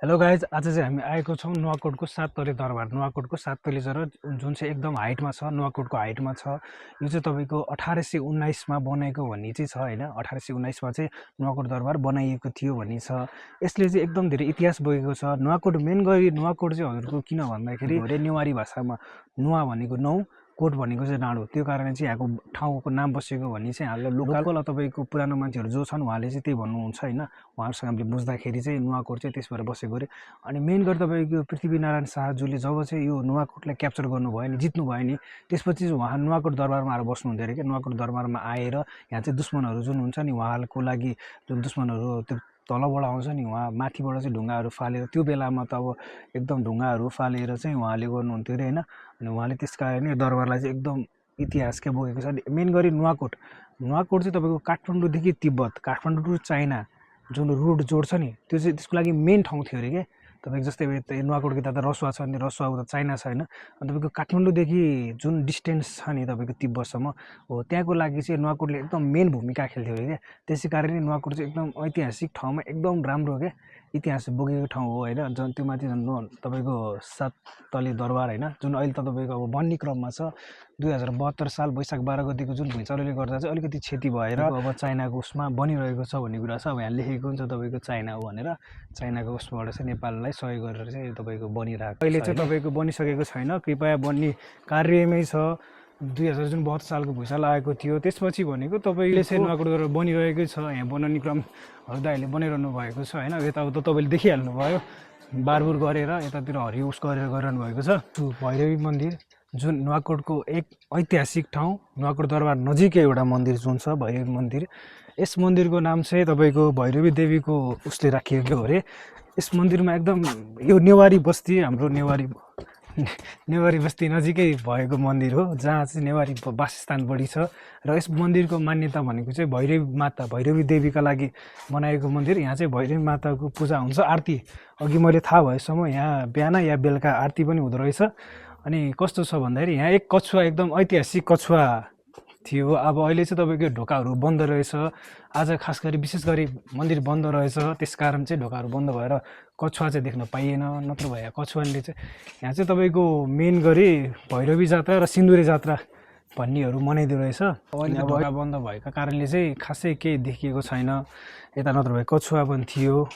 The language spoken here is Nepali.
हेलो गाइज, आज चाहिँ हामी आएको छौँ नुवाकोटको साततले दरबार। नुवाकोटको साततले जुन चाहिँ एकदम हाइटमा छ, नुवाकोटको हाइटमा छ। यो चाहिँ तपाईँको 1819मा बनाएको भन्ने चाहिँ छ होइन। 1819मा चाहिँ नुवाकोट दरबार बनाइएको थियो भन्ने छ। यसले चाहिँ एकदम धेरै इतिहास बोकेको छ। नुवाकोट मेन गरी नुवाकोट चाहिँ हजुरको किन भन्दाखेरि धेरै नेवारी भाषामा नुवा भनेको 9, कोट भनेको चाहिँ डाँडो, त्यो कारणले चाहिँ यहाँको ठाउँको नाम बसेको भन्ने चाहिँ हाम्रो लोकल तपाईँको पुरानो मान्छेहरू जो छन् उहाँले चाहिँ त्यही भन्नुहुन्छ होइन। उहाँहरूसँग हामीले बुझ्दाखेरि चाहिँ नुवाकोट चाहिँ त्यसबाट बसेको अरे। अनि मेन गरी तपाईँको पृथ्वीनारायण शाहज्यूले जब चाहिँ यो नुवाकोटलाई क्याप्चर गर्नुभयो नि, जित्नुभयो नि, त्यसपछि चाहिँ उहाँ नुवाकोट दरबारमा आएर बस्नुहुन्थ्यो अरे क्या। नुवाकोट दरबारमा आएर यहाँ चाहिँ दुश्मनहरू जुन हुन्छ नि, उहाँहरूको लागि जुन दुश्मनहरू त्यो तलबाट आउँछ नि, उहाँ माथिबाट चाहिँ ढुङ्गाहरू फालेर, त्यो बेलामा त अब एकदम ढुङ्गाहरू फालेर चाहिँ उहाँले गर्नुहुन्थ्यो अरे होइन। अनि उहाँले त्यस कारण दरबारलाई चाहिँ एकदम इतिहासकै बोकेको छ। मेन गरी नुवाकोट चाहिँ तपाईँको काठमाडौँदेखि तिब्बत, काठमाडौँ टु चाइना जुन रोड जोड्छ नि, त्यो चाहिँ त्यसको लागि मेन ठाउँ थियो अरे क्या। तपाईँको जस्तै नुवाकोटको त रसुवा छ नि, रसुवा उता चाइना छ होइन। अनि तपाईँको काठमाडौँदेखि जुन डिस्टेन्स छ नि तपाईँको तिब्बतसम्म, हो त्यहाँको लागि चाहिँ नुवाकोटले एकदम मेन भूमिका खेल्थ्यो अरे क्या। त्यसै कारणले नुवाकोट चाहिँ एकदम ऐतिहासिक ठाउँमा एकदम राम्रो क्या, इतिहास बोकेको ठाउँ हो होइन। जुन त्यो माथि तपाईँको साततले दरबार होइन, जुन अहिले त तपाईँको अब बन्ने क्रममा छ। 2072 साल वैशाख 12 गतिको जुन भुइँचालोले गर्दा चाहिँ अलिकति क्षति भएर अब चाइनाको उसमा बनिरहेको छ भन्ने कुरा छ। अब यहाँ लेखेको हुन्छ तपाईँको चाइना हो भनेर, चाइनाको उसबाट चाहिँ नेपाललाई सहयोग गरेर चाहिँ तपाईँको बनिरहेको। अहिले चाहिँ तपाईँको बनिसकेको छैन, कृपया बन्ने कार्यमै छ। 2072 सालको भुइँचालो आएको थियो, त्यसपछि भनेको तपाईँले चाहिँ नुवाकोट गरेर बनिरहेकै छ। यहाँ बनाउने क्रम दाइले बनाइरहनु भएको छ होइन। यताउता तपाईँले देखिहाल्नु भयो, बारबुर गरेर यतातिर हरिउस गरेर गरिरहनु भएको छ। भैरवी मन्दिर जुन नुवाकोटको एक ऐतिहासिक ठाउँ, नुवाकोट दरबार नजिकै एउटा मन्दिर जुन छ भैरवी मन्दिर। यस मन्दिरको नाम चाहिँ तपाईँको भैरवी देवीको उसले राखिएको अरे। यस मन्दिरमा एकदम यो नेवारी बस्ती, हाम्रो नेवारी बस्ती नजिकै भएको मन्दिर हो, जहाँ चाहिँ नेवारी वासस्थान बढी छ। र यस मन्दिरको मान्यता भनेको चाहिँ भैरवी माता, भैरवी देवीका लागि बनाएको मन्दिर। यहाँ चाहिँ भैरवी माताको पूजा हुन्छ, आरती। अघि मैले थाहा भएसम्म यहाँ बिहान या बेलुका आरती पनि हुँदो रहेछ। अनि कस्तो छ भन्दाखेरि यहाँ एक कछुवा, एकदम ऐतिहासिक कछुवा थियो। अब अहिले चाहिँ तपाईँको ढोकाहरू बन्द रहेछ। आज खास गरी विशेष गरी मन्दिर बन्द रहेछ, त्यस कारण चाहिँ ढोकाहरू बन्द भएर कछुवा चाहिँ देख्न पाइएन। नत्र भए कछुवाले चाहिँ यहाँ चाहिँ तपाईँको मेन गरी भैरवी जात्रा र सिन्दुरे जात्रा भन्नेहरू मनाइदियो रहेछ। अहिले ढोका बन्द भएका कारणले चाहिँ खासै केही देखिएको छैन यता, नत्र भए कछुवा पनि थियो।